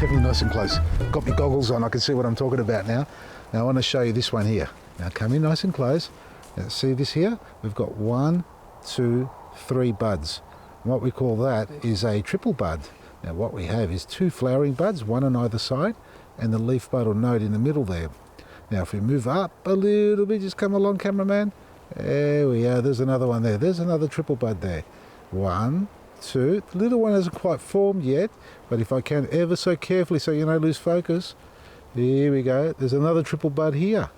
Keep me nice and close. Got my goggles on, I can see what I'm talking about now. Now I want to show you this one here. Now come in nice and close. Now see this here? We've got 1, 2, 3 buds. And what we call that is a triple bud. Now what we have is 2 flowering buds, one on either side, and the leaf bud or node in the middle there. Now if we move up a little bit, just come along cameraman. There we are, there's another one there. There's another triple bud there. 1, 2, the little one hasn't quite formed yet, but if I can ever so carefully so you don't lose focus, here we go, there's another triple bud here.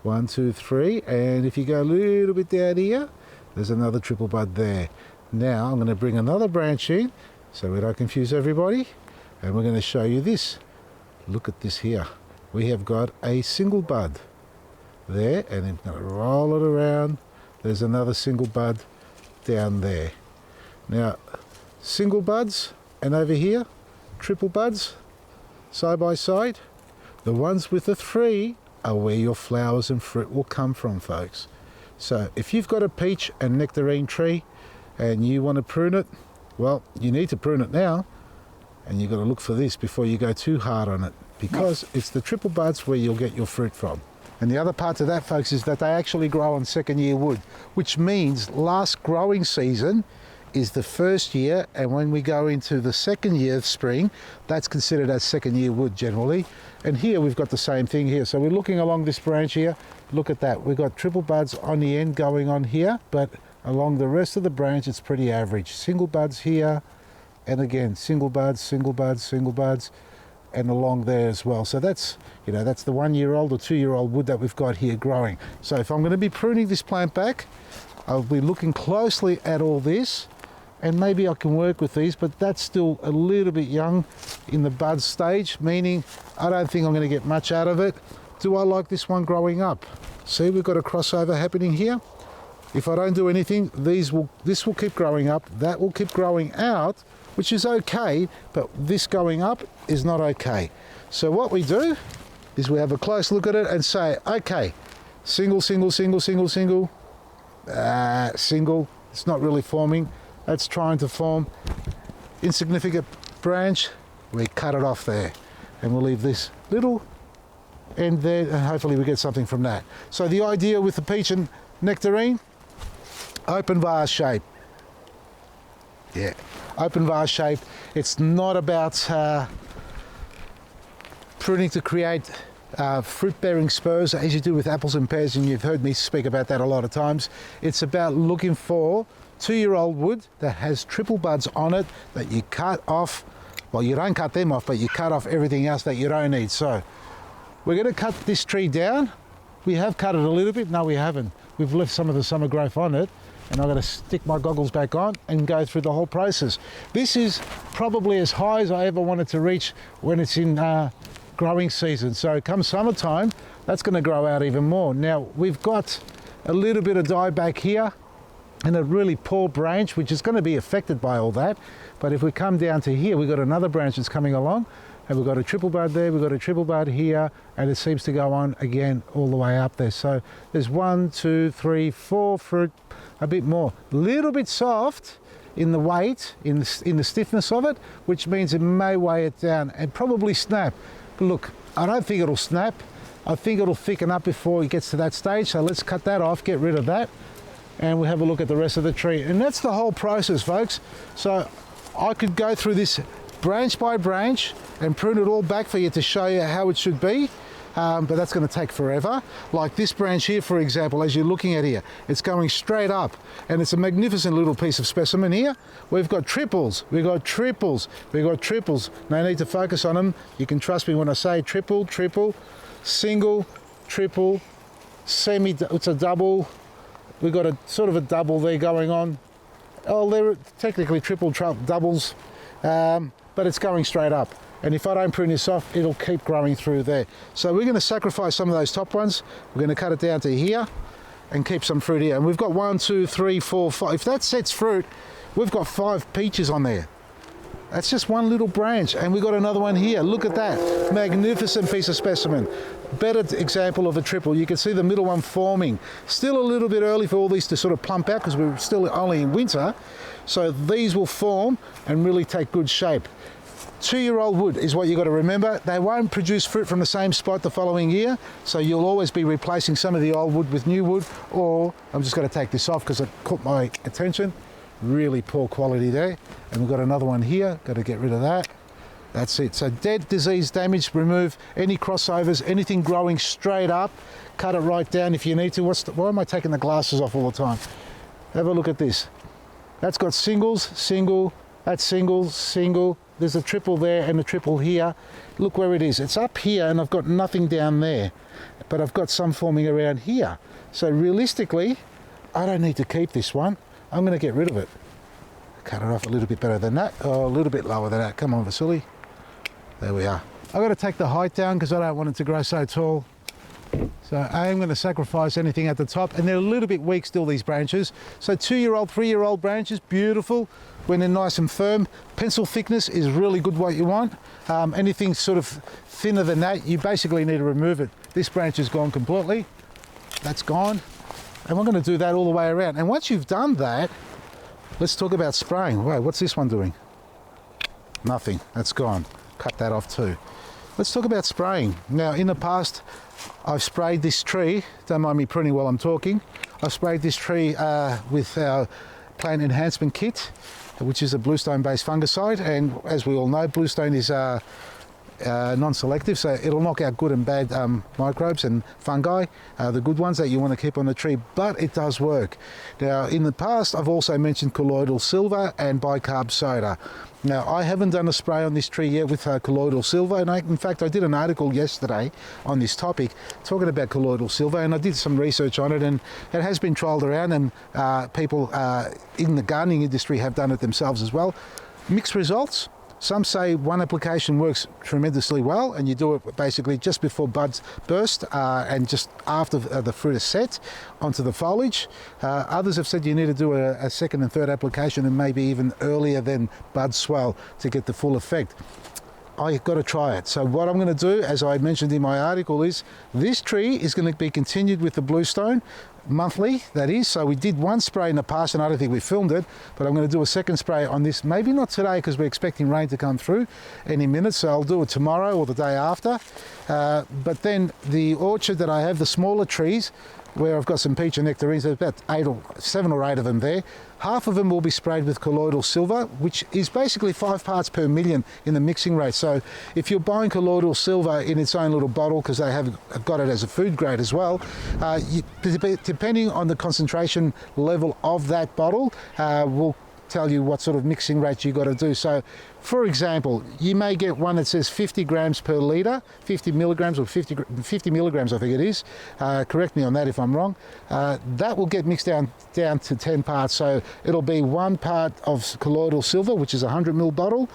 1, 2, 3, and if you go a little bit down here, there's another triple bud there. Now I'm going to bring another branch in so we don't confuse everybody, and we're going to show you this. Look at this here. We have got a single bud there, and I'm going to roll it around. There's another single bud down there. Now, single buds, and over here, triple buds, side by side. The ones with the 3 are where your flowers and fruit will come from, folks. So if you've got a peach and nectarine tree and you want to prune it, well, you need to prune it now, and you've got to look for this before you go too hard on it, because it's the triple buds where you'll get your fruit from. And the other part to that, folks, is that they actually grow on second year wood, which means last growing season is the first year, and when we go into the second year of spring, that's considered as second year wood generally. And here we've got the same thing here. So we're looking along this branch here. Look at that. We've got triple buds on the end going on here, but along the rest of the branch it's pretty average. Single buds here, and again single buds, single buds, single buds, and along there as well. So that's, you know, that's the 1-year-old or 2-year-old wood that we've got here growing. So if I'm going to be pruning this plant back, I'll be looking closely at all this, and maybe I can work with these, but that's still a little bit young in the bud stage, meaning I don't think I'm going to get much out of it. Do I like this one growing up? See, we've got a crossover happening here. If I don't do anything, this will keep growing up, that will keep growing out, which is okay, but this going up is not okay. So what we do is we have a close look at it and say, okay, single, single, single, single, single, single, it's not really forming. That's trying to form. Insignificant branch, we cut it off there, and we'll leave this little end there, and hopefully we get something from that. So the idea with the peach and nectarine, open vase shape. Yeah, open vase shape. It's not about pruning to create fruit-bearing spurs as you do with apples and pears, and you've heard me speak about that a lot of times. It's about looking for 2-year-old wood that has triple buds on it that you cut off. Well, you don't cut them off, but you cut off everything else that you don't need. So we're going to cut this tree down. We have cut it a little bit. No, we haven't. We've left some of the summer growth on it, and I'm going to stick my goggles back on and go through the whole process. This is probably as high as I ever wanted to reach when it's in growing season. So come summertime, that's going to grow out even more. Now we've got a little bit of dieback here and a really poor branch, which is going to be affected by all that. But if we come down to here, we've got another branch that's coming along, and we've got a triple bud there, we've got a triple bud here, and it seems to go on again all the way up there. So there's 1, 2, 3, 4 fruit, a bit more. A little bit soft in the weight, in the stiffness of it, which means it may weigh it down and probably snap. But look, I don't think it'll snap. I think it'll thicken up before it gets to that stage. So let's cut that off, get rid of that, and we'll have a look at the rest of the tree. And that's the whole process, folks. So I could go through this branch by branch and prune it all back for you to show you how it should be, but that's going to take forever. Like this branch here, for example, as you're looking at here, it's going straight up, and it's a magnificent little piece of specimen here. We've got triples, we've got triples, we've got triples. No need to focus on them. You can trust me when I say triple, triple, single, triple, it's a double. We've got a sort of a double there going on. Oh, they're technically triple doubles, but it's going straight up. And if I don't prune this off, it'll keep growing through there. So we're going to sacrifice some of those top ones. We're going to cut it down to here and keep some fruit here. And we've got 1, 2, 3, 4, 5. If that sets fruit, we've got 5 peaches on there. That's just one little branch, and we've got another one here. Look at that, magnificent piece of specimen. Better example of a triple. You can see the middle one forming. Still a little bit early for all these to sort of plump out because we're still only in winter. So these will form and really take good shape. 2-year-old wood is what you've got to remember. They won't produce fruit from the same spot the following year, so you'll always be replacing some of the old wood with new wood. Or I'm just going to take this off because it caught my attention. Really poor quality there. And we've got another one here, got to get rid of that. That's it. So dead, disease, damage, remove any crossovers, anything growing straight up, cut it right down if you need to. Why am I taking the glasses off all the time? Have a look at this. That's got singles, single, that's singles, single. There's a triple there and a triple here. Look where it is. It's up here and I've got nothing down there, but I've got some forming around here. So realistically, I don't need to keep this one. I'm going to get rid of it. Cut it off a little bit better than that. Oh, a little bit lower than that. Come on, Vasily. There we are. I've got to take the height down because I don't want it to grow so tall. So I am going to sacrifice anything at the top, and they're a little bit weak still, these branches. So 2-year-old, 3-year-old branches, beautiful when they're nice and firm. Pencil thickness is really good what you want. Anything sort of thinner than that, you basically need to remove it. This branch is gone completely. That's gone. And we're going to do that all the way around. And once you've done that, let's talk about spraying. Wait, what's this one doing? Nothing. That's gone. Cut that off too. Let's talk about spraying. Now, in the past, I've sprayed this tree. Don't mind me pruning while I'm talking. I've sprayed this tree with our plant enhancement kit, which is a bluestone-based fungicide. And as we all know, bluestone is non-selective, so it'll knock out good and bad microbes and fungi, the good ones that you want to keep on the tree, but it does work. Now, in the past, I've also mentioned colloidal silver and bicarb soda. Now, I haven't done a spray on this tree yet with colloidal silver, and in fact, I did an article yesterday on this topic talking about colloidal silver, and I did some research on it, and it has been trialled around, and people in the gardening industry have done it themselves as well. Mixed results. Some say one application works tremendously well, and you do it basically just before buds burst and just after the fruit is set onto the foliage. Others have said you need to do a second and third application, and maybe even earlier than bud swell to get the full effect. I've got to try it. So what I'm going to do, as I mentioned in my article, is this tree is going to be continued with the bluestone monthly, that is. So we did one spray in the past, and I don't think we filmed it, but I'm going to do a second spray on this, maybe not today because we're expecting rain to come through any minute, so I'll do it tomorrow or the day after. But then the orchard that I have, the smaller trees, where I've got some peach and nectarines, there's about 7 or 8 of them there. Half of them will be sprayed with colloidal silver, which is basically 5 parts per million in the mixing rate. So if you're buying colloidal silver in its own little bottle, because they have got it as a food grade as well, depending on the concentration level of that bottle, will tell you what sort of mixing rate you got to do. So for example, you may get one that says 50 grams per litre, 50 milligrams or 50 milligrams I think it is, correct me on that if I'm wrong. That will get mixed down to 10 parts, so it'll be 1 part of colloidal silver, which is a 100 ml bottle,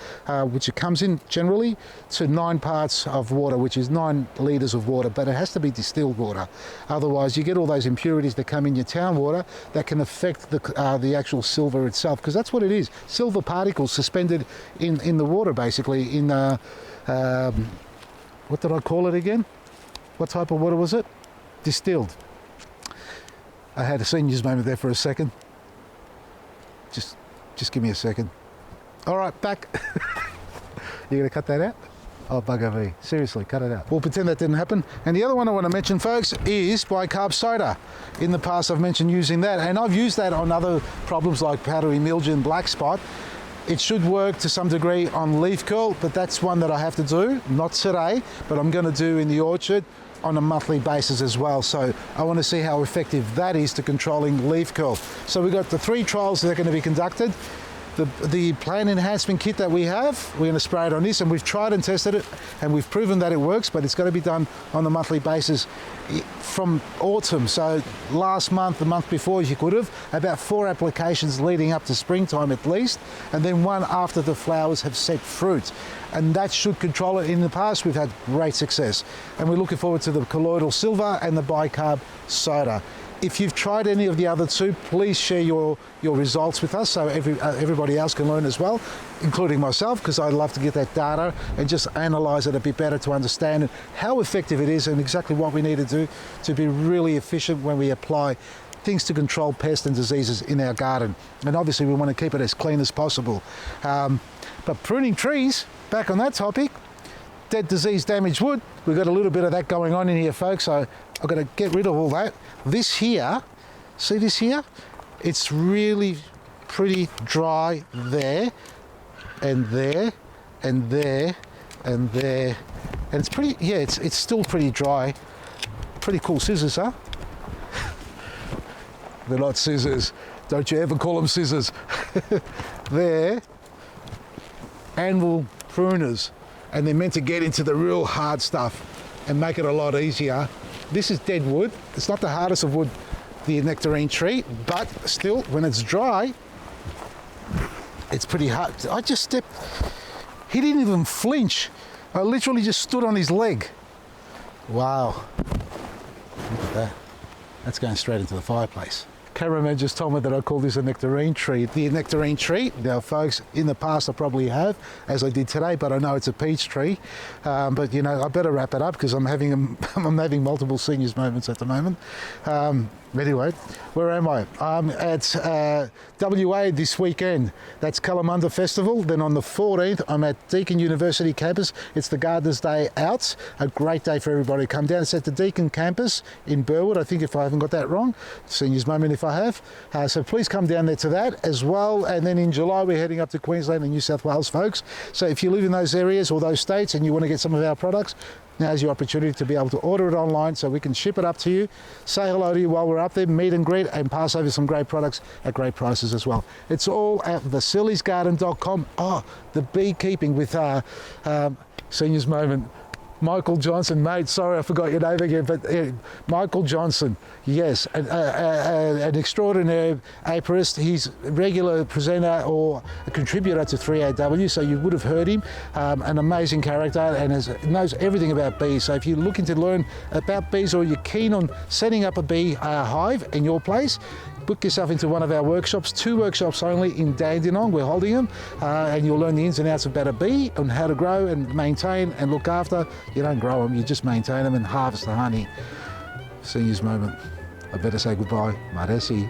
which it comes in generally, to 9 parts of water, which is 9 litres of water, but it has to be distilled water. Otherwise you get all those impurities that come in your town water that can affect the actual silver itself, because that's what it is, silver particles suspended in the water, basically, in what did I call it again? What type of water was it? Distilled. I had a senior's moment there for a second. Just give me a second. All right, back. You gonna cut that out? Oh, bugger me. Seriously, cut it out. We'll pretend that didn't happen. And the other one I want to mention, folks, is bicarb soda. In the past, I've mentioned using that, and I've used that on other problems like powdery mildew and black spot. It should work to some degree on leaf curl, but that's one that I have to do, not today, but I'm going to do in the orchard on a monthly basis as well. So I want to see how effective that is to controlling leaf curl. So we've got the 3 trials that are going to be conducted. The plant enhancement kit that we have, we're going to spray it on this, and we've tried and tested it, and we've proven that it works, but it's got to be done on a monthly basis from autumn. So last month, the month before, you could have about 4 applications leading up to springtime at least, and then 1 after the flowers have set fruit. And that should control it. In the past, we've had great success, and we're looking forward to the colloidal silver and the bicarb soda. If you've tried any of the other 2, please share your results with us so everybody else can learn as well, including myself, because I'd love to get that data and just analyse it a bit better to understand how effective it is and exactly what we need to do to be really efficient when we apply things to control pests and diseases in our garden. And obviously we want to keep it as clean as possible. But pruning trees, back on that topic, dead, disease, damaged wood, we've got a little bit of that going on in here, folks, so I've got to get rid of all that. This here, see this here? It's really pretty dry there, and there, and there, and there. And it's pretty, yeah, it's still pretty dry. Pretty cool scissors, huh? They're not scissors. Don't you ever call them scissors. They're anvil pruners, and they're meant to get into the real hard stuff and make it a lot easier. This is dead wood. It's not the hardest of wood, the nectarine tree, but still, when it's dry, it's pretty hard. I just stepped, he didn't even flinch. I literally just stood on his leg. Wow. Look at that. That's going straight into the fireplace. Cameraman just told me that I call this a nectarine tree. The nectarine tree, now folks, in the past I probably have, as I did today, but I know it's a peach tree. But you know, I better wrap it up because I'm having multiple seniors moments at the moment. Anyway, where am I? I'm at WA this weekend. That's Kalamunda Festival. Then on the 14th, I'm at Deakin University campus. It's the Gardeners' Day Out. A great day for everybody to come down. It's at the Deakin campus in Burwood, I think, if I haven't got that wrong. Seniors moment if I have. So please come down there to that as well. And then in July, we're heading up to Queensland and New South Wales, folks. So if you live in those areas or those states and you want to get some of our products, now's your opportunity to be able to order it online so we can ship it up to you, say hello to you while we're up there, meet and greet, and pass over some great products at great prices as well. It's all at Vasili'sGarden.com. Oh, the beekeeping with Seniors Moment. Michael Johnson, mate, sorry I forgot your name again, but Michael Johnson, yes, an extraordinary apiarist. He's a regular presenter or a contributor to 3AW, so you would have heard him. An amazing character and knows everything about bees. So if you're looking to learn about bees or you're keen on setting up a bee hive in your place, book yourself into one of our workshops, 2 workshops only in Dandenong. We're holding them, and you'll learn the ins and outs about a bee and how to grow and maintain and look after. You don't grow them, you just maintain them and harvest the honey. Seniors moment. I better say goodbye. Maresi.